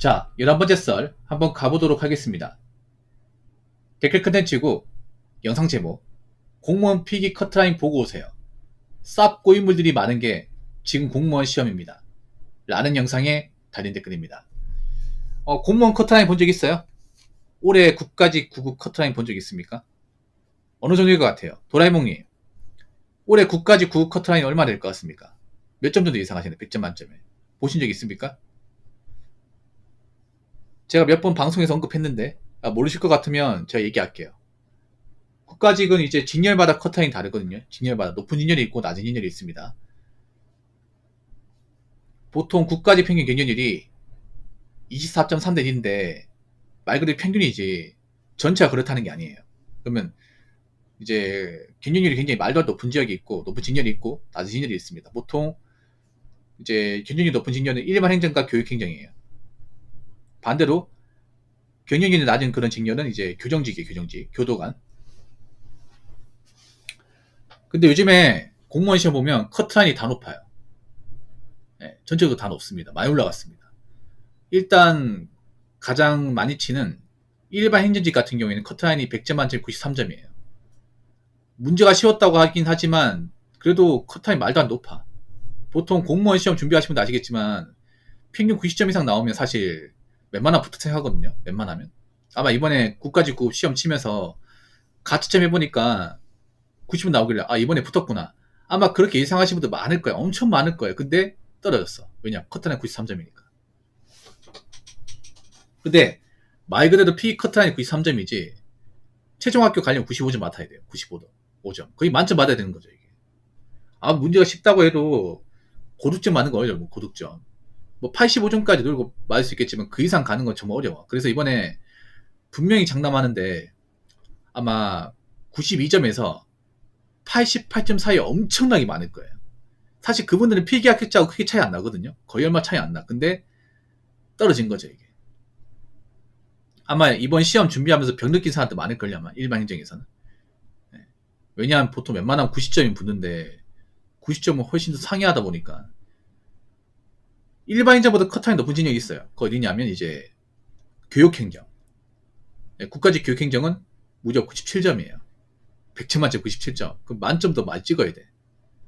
자, 11번째 썰 한번 가보도록 하겠습니다. 댓글 컨텐츠고 영상 제목 공무원 필기 커트라인 보고 오세요. 쌉 고인물들이 많은 게 지금 공무원 시험입니다. 라는 영상에 달린 댓글입니다. 공무원 커트라인 본 적 있어요? 올해 국가직 9급 커트라인 본 적 있습니까? 어느 정도일 것 같아요? 도라에몽님, 올해 국가직 9급 커트라인 얼마 될 것 같습니까? 몇 점 정도 예상하시나요? 100점 만점에. 보신 적 있습니까? 제가 몇 번 방송에서 언급했는데 모르실 것 같으면 제가 얘기할게요. 국가직은 이제 직렬마다 커트라인이 다르거든요. 직렬마다 높은 직렬이 있고 낮은 직렬이 있습니다. 보통 국가직 평균 경쟁률이 24.3 대 1인데 말 그대로 평균이지 전체가 그렇다는 게 아니에요. 그러면 이제 경쟁률이 굉장히 말도 안 높은 지역이 있고 높은 직렬이 있고 낮은 직렬이 있습니다. 보통 이제 경쟁률이 높은 직렬은 일반 행정과 교육행정이에요. 반대로 경쟁률이 낮은 그런 직렬은 이제 교정직이에요. 교정직, 교도관. 근데 요즘에 공무원 시험 보면 커트라인이 다 높아요. 네, 전체적으로 다 높습니다. 많이 올라갔습니다. 일단 가장 많이 치는 일반 행정직 같은 경우에는 커트라인이 100점 만점에 93점이에요. 문제가 쉬웠다고 하긴 하지만 그래도 커트라인 말도 안 높아. 보통 공무원 시험 준비하시면 아시겠지만 평균 90점 이상 나오면 사실 웬만하면 붙을 생각하거든요. 웬만하면. 아마 이번에 국가직 9급 시험 치면서 가채점 해보니까 90은 나오길래 이번에 붙었구나. 아마 그렇게 예상하시는 분들 많을 거예요. 엄청 많을 거예요. 근데 떨어졌어. 왜냐? 커트라인 93점이니까. 근데 말 그대로 P 커트라인 93점이지 최종 학교 가려면 95점 맡아야 돼요. 95점. 5점. 거의 만점 받아야 되는 거죠, 이게. 문제가 쉽다고 해도 고득점 맞는 거 어려워. 고득점. 뭐 85점까지 놀고 맞을 수 있겠지만 그 이상 가는 건 정말 어려워. 그래서 이번에 분명히 장담하는데 아마 92점에서 88점 사이 엄청나게 많을 거예요. 사실 그분들은 필기 합격자하고 크게 차이 안 나거든요. 거의 얼마 차이 안 나. 근데 떨어진 거죠, 이게. 아마 이번 시험 준비하면서 병 느낀 사람도 많을걸요, 아마 일반 행정에서는. 네. 왜냐하면 보통 웬만하면 90점이 붙는데 90점은 훨씬 더 상이하다 보니까 일반 행정보다 커트라인 높은 진영이 있어요. 그 어디냐면 이제 교육행정. 네, 국가직 교육행정은 무려 97점이에요. 100점 만점 97점. 그럼 만점 더 많이 찍어야 돼.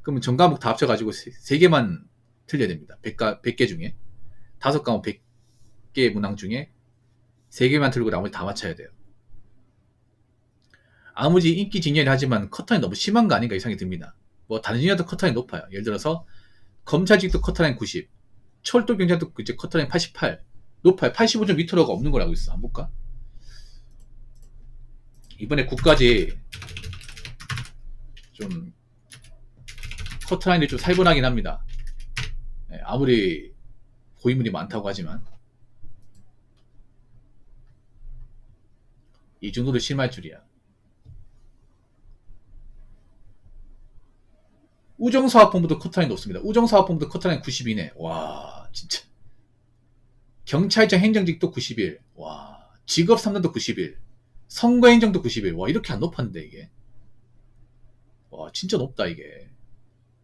그러면 전 과목 다 합쳐가지고 3개만 틀려야 됩니다. 100개 중에. 5과목 100개 문항 중에 3개만 틀고 나머지 다 맞춰야 돼요. 아무리 인기 직렬이 하지만 커트라인 너무 심한 거 아닌가 이 생각이 듭니다. 뭐 다른 직렬도 커트라인 높아요. 예를 들어서 검찰직도 커트라인 90, 철도 경찰도 이제 커트라인 88, 높아요. 85점 밑으로가 없는 걸 알고 있어. 한번 볼까? 이번에 국까지 좀 커트라인이 좀 살벌하긴 합니다. 네, 아무리 고인물이 많다고 하지만 이 정도로 심할 줄이야. 우정사업본부도 커트라인 높습니다. 우정사업본부도 커트라인 92네. 와, 진짜. 경찰청 행정직도 91. 와, 직업 3단도 91. 선거행정도 91. 와, 이렇게 안 높았는데, 이게. 와, 진짜 높다, 이게.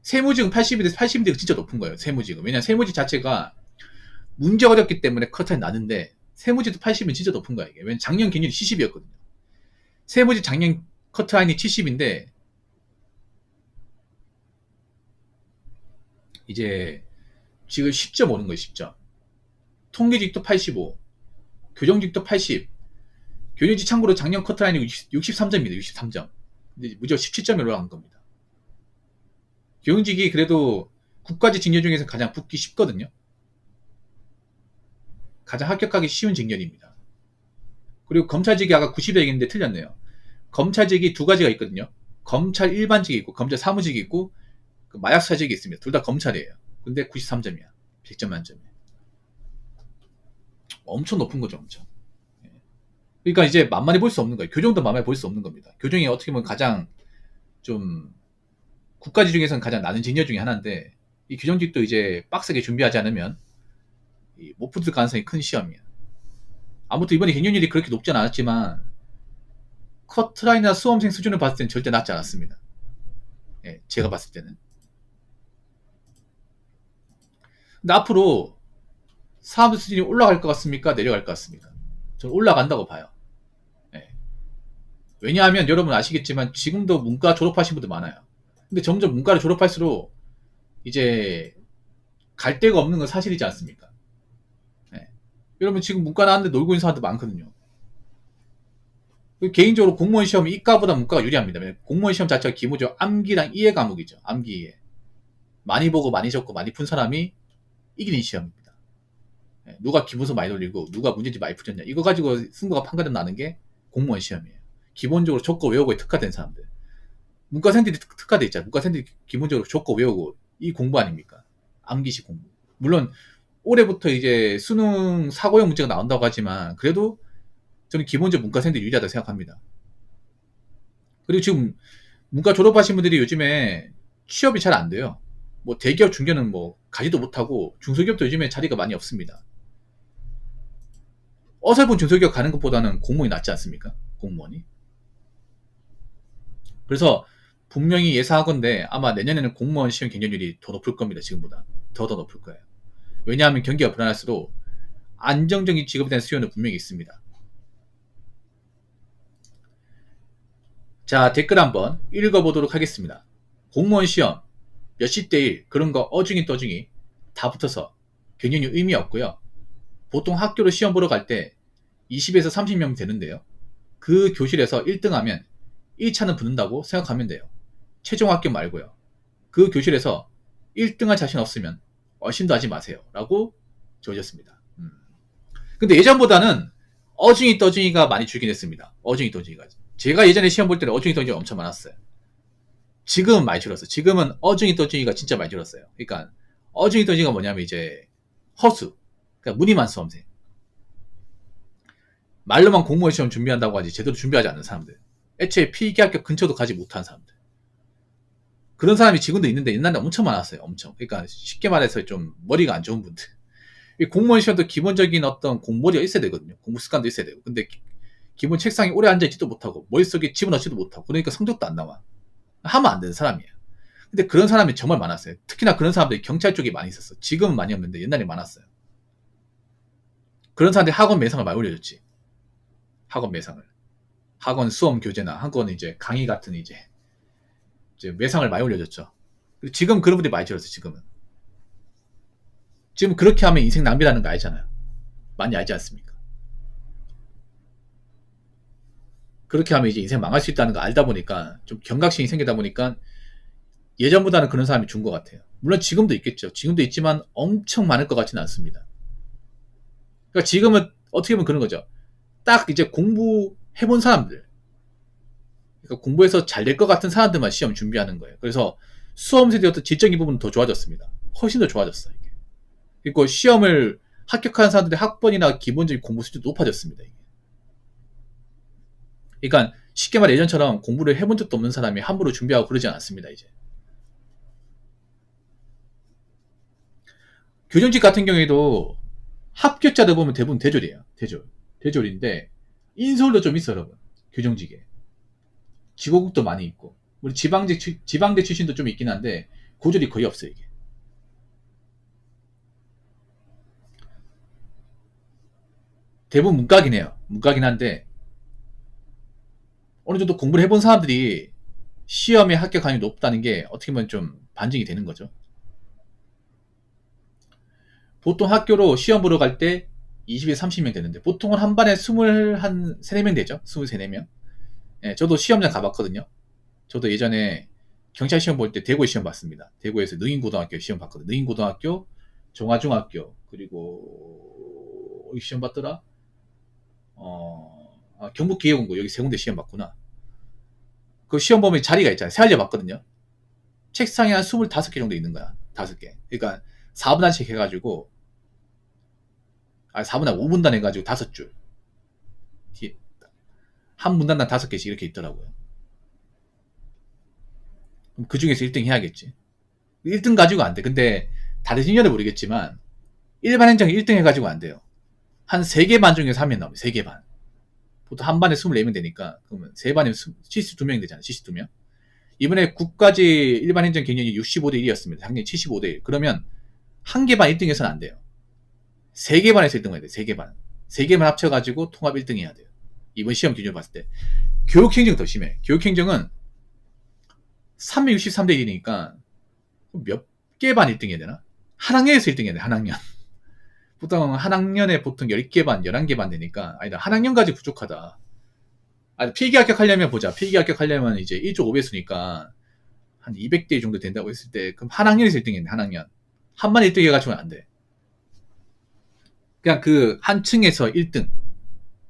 세무직은 80인데 80인데 진짜 높은 거예요, 세무직은. 왜냐면 세무직 자체가 문제가 어렵기 때문에 커트라인 나는데, 세무직도 80이면 진짜 높은 거야, 이게. 왜냐면 작년 기준이 70이었거든요. 세무직 작년 커트라인이 70인데, 이제 지금 10점 오는 거예요. 10점. 통계직도 85, 교정직도 80. 교정직 참고로 작년 커트라인이 63점입니다. 63점. 근데 무려 17점이 올라간 겁니다. 교정직이 그래도 국가직 직렬 중에서 가장 붙기 쉽거든요. 가장 합격하기 쉬운 직렬입니다. 그리고 검찰직이 아까 90에 얘기했는데 틀렸네요. 검찰직이 두 가지가 있거든요. 검찰 일반직이 있고 검찰 사무직이 있고 그 마약사직이 있습니다. 둘 다 검찰이에요. 근데 93점이야. 100점 만점에. 엄청 높은 거죠. 엄청. 그러니까 이제 만만히 볼 수 없는 거예요. 교정도 만만히 볼 수 없는 겁니다. 교정이 어떻게 보면 가장 좀 국가직 중에서는 가장 낮은 직렬 중에 하나인데 이 교정직도 이제 빡세게 준비하지 않으면 못 붙을 가능성이 큰 시험이야. 아무튼 이번에 경쟁률이 그렇게 높진 않았지만 커트라인이나 수험생 수준을 봤을 때는 절대 낮지 않았습니다. 예, 제가 봤을 때는. 근데 앞으로 사람들 수준이 올라갈 것 같습니까? 내려갈 것 같습니까? 저는 올라간다고 봐요. 예. 왜냐하면 여러분 아시겠지만 지금도 문과 졸업하신 분들 많아요. 근데 점점 문과를 졸업할수록 이제 갈 데가 없는 건 사실이지 않습니까? 예. 여러분 지금 문과 나왔는데 놀고 있는 사람들 많거든요. 개인적으로 공무원 시험이 이과보다 문과가 유리합니다. 공무원 시험 자체가 기본적으로 암기랑 이해 과목이죠. 암기 이해. 많이 보고 많이 적고 많이 푼 사람이 이기는 시험입니다. 누가 기본서 많이 돌리고 누가 문제집 많이 풀렸냐 이거 가지고 승부가 판가름 나는 게 공무원 시험이에요. 기본적으로 적고 외우고에 특화된 사람들. 문과생들이 특화돼 있잖아요. 문과생들이 기본적으로 적고 외우고 이 공부 아닙니까? 암기식 공부. 물론 올해부터 이제 수능 사고형 문제가 나온다고 하지만 그래도 저는 기본적으로 문과생들이 유리하다고 생각합니다. 그리고 지금 문과 졸업하신 분들이 요즘에 취업이 잘 안 돼요. 뭐 대기업 중견은 뭐 가지도 못하고 중소기업도 요즘에 자리가 많이 없습니다. 어설픈 중소기업 가는 것보다는 공무원이 낫지 않습니까? 공무원이. 그래서 분명히 예상하건대 아마 내년에는 공무원 시험 경쟁률이 더 높을 겁니다. 지금보다. 더 높을 거예요. 왜냐하면 경기가 불안할수록 안정적인 직업에 대한 수요는 분명히 있습니다. 자, 댓글 한번 읽어보도록 하겠습니다. 공무원 시험 몇십 대 1 그런 거 어중이 떠중이 다 붙어서 경쟁률 의미 없고요. 보통 학교로 시험 보러 갈 때 20에서 30명 되는데요. 그 교실에서 1등하면 1차는 붙는다고 생각하면 돼요. 최종 합격 말고요. 그 교실에서 1등할 자신 없으면 얼씬도 하지 마세요. 라고 적어졌습니다. 근데 예전보다는 어중이 떠중이가 많이 줄긴 했습니다. 어중이 떠중이가. 제가 예전에 시험 볼 때는 어중이 떠중이가 엄청 많았어요. 지금은 많이 줄었어요. 지금은 어중이 떠중이가 진짜 많이 줄었어요. 그러니까 어중이 떠중이가 뭐냐면 이제 허수. 그러니까 무늬만 수험생. 말로만 공무원 시험 준비한다고 하지 제대로 준비하지 않는 사람들. 애초에 필기 합격 근처도 가지 못한 사람들. 그런 사람이 지금도 있는데 옛날에 엄청 많았어요. 엄청. 그러니까 쉽게 말해서 좀 머리가 안 좋은 분들. 공무원 시험도 기본적인 어떤 공부머리가 있어야 되거든요. 공부 습관도 있어야 되고. 근데 기본 책상에 오래 앉아있지도 못하고 머릿속에 집어넣지도 못하고 그러니까 성적도 안 나와. 하면 안 되는 사람이에요. 근데 그런 사람이 정말 많았어요. 특히나 그런 사람들이 경찰 쪽에 많이 있었어. 지금은 많이 없는데 옛날에 많았어요. 그런 사람들이 학원 매상을 많이 올려줬지. 학원 매상을. 학원 수험 교재나 학원 이제 강의 같은 이제 매상을 많이 올려줬죠. 지금 그런 분들이 많이 줄었어요. 지금 그렇게 하면 인생 낭비라는 거 알잖아요. 많이 알지 않습니까? 그렇게 하면 이제 인생 망할 수 있다는 거 알다 보니까 좀 경각심이 생기다 보니까 예전보다는 그런 사람이 준 것 같아요. 물론 지금도 있겠죠. 지금도 있지만 엄청 많을 것 같지는 않습니다. 그러니까 지금은 어떻게 보면 그런 거죠. 딱 이제 공부해본 사람들, 그러니까 공부해서 잘 될 것 같은 사람들만 시험 준비하는 거예요. 그래서 수험생들의 어떤 질적인 부분은 더 좋아졌습니다. 훨씬 더 좋아졌어요. 이게. 그리고 시험을 합격하는 사람들의 학번이나 기본적인 공부 수준도 높아졌습니다. 이게. 그러니까 쉽게 말해 예전처럼 공부를 해본 적도 없는 사람이 함부로 준비하고 그러지 않았습니다. 이제. 교정직 같은 경우에도 합격자들 보면 대부분 대졸이에요. 대졸인데 인서울도 좀 있어요, 여러분. 교정직에. 지고국도 많이 있고. 우리 지방대 출신도 좀 있긴 한데 고졸이 거의 없어요, 이게. 대부분 문과긴 해요. 문과긴 한데 어느 정도 공부를 해본 사람들이 시험에 합격 가능성이 높다는 게 어떻게 보면 좀 반증이 되는 거죠. 보통 학교로 시험 보러 갈 때 20에서 30명 되는데 보통은 한 반에 23, 4명 되죠. 23, 4명. 예, 저도 시험장 가봤거든요. 저도 예전에 경찰 시험 볼 때 대구에 시험 봤습니다. 대구에서 능인고등학교 시험 봤거든요. 능인고등학교, 종화중학교, 그리고 어디 시험 봤더라? 경북기계공고 여기 세 군데 시험 봤구나. 그 시험 보면 자리가 있잖아요. 세 알려 봤거든요. 책상에 한 25개 정도 있는 거야. 5개. 그러니까 4분단씩 해가지고 4분단, 5분단 해가지고 5줄. 한 분단당 5개씩 이렇게 있더라고요. 그럼 그 중에서 1등 해야겠지. 1등 가지고 안 돼. 근데 다른 인연을 모르겠지만 일반 행정 1등 해가지고 안 돼요. 한 3개 반 중에서 하면 나옵니다. 3개 반. 보통 한 반에 24명 되니까 그러면 3반이면 72명 되잖아요. 72명. 이번에 국가직 일반 행정 경쟁이 65대 1이었습니다. 작년 75대 1. 그러면 한 개 반 1등해서는 안 돼요. 3개 반에서 1등 해야 돼. 3개 반. 3개만 합쳐가지고 통합 1등 해야 돼요. 이번 시험 기준으로 봤을 때. 교육행정 더 심해. 교육행정은 363대 1이니까 몇 개 반 1등 해야 되나? 한 학년에서 1등 해야 돼. 한 학년. 보통 한 학년에 보통 10개 반, 11개 반 되니까 아니다. 한 학년까지 부족하다. 아니, 필기 합격하려면 보자. 필기 합격하려면 이제 1조 5배수니까 한 200대 정도 된다고 했을 때 그럼 한 학년에서 1등 했네. 한 학년. 한만 1등 해가지고는 안 돼. 그냥 그 한 층에서 1등.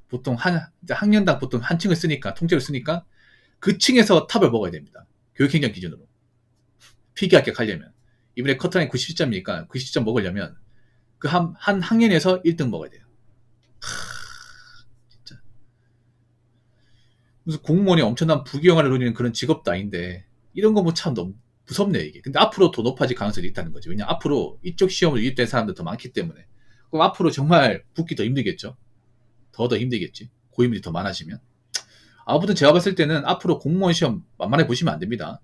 보통 한 학년당 보통 한 층을 쓰니까 통째로 쓰니까 그 층에서 탑을 먹어야 됩니다. 교육행정 기준으로. 필기 합격하려면. 이번에 커트라인 90점이니까 90점 먹으려면 그 한 학년에서 1등 먹어야 돼요. 진짜. 무슨 공무원이 엄청난 부귀영화를 누리는 그런 직업도 아닌데 이런 거 뭐 참 너무 무섭네 이게. 근데 앞으로 더 높아질 가능성이 있다는 거죠. 왜냐 앞으로 이쪽 시험을 유입된 사람들 더 많기 때문에. 그럼 앞으로 정말 붙기 더 힘들겠죠. 더 힘들겠지. 고인물이 더 많아지면. 아무튼 제가 봤을 때는 앞으로 공무원 시험 만만해 보시면 안 됩니다.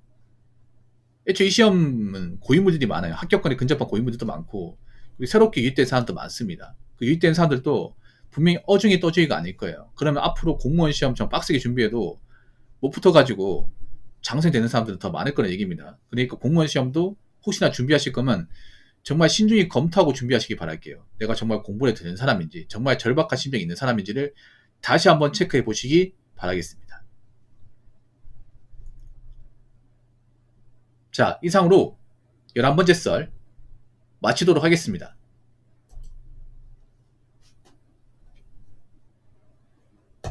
애초에 이 시험은 고인물들이 많아요. 합격권에 근접한 고인물들도 많고 그리고 새롭게 유입된 사람도 많습니다. 그 유입된 사람들도 분명히 어중이 떠중이가 아닐 거예요. 그러면 앞으로 공무원 시험 좀 빡세게 준비해도 못 붙어가지고 장생되는 사람들은 더 많을 거라는 얘기입니다. 그러니까 공무원 시험도 혹시나 준비하실 거면 정말 신중히 검토하고 준비하시기 바랄게요. 내가 정말 공부에 되는 사람인지 정말 절박한 심정이 있는 사람인지를 다시 한번 체크해 보시기 바라겠습니다. 자, 이상으로 11번째 썰 마치도록 하겠습니다.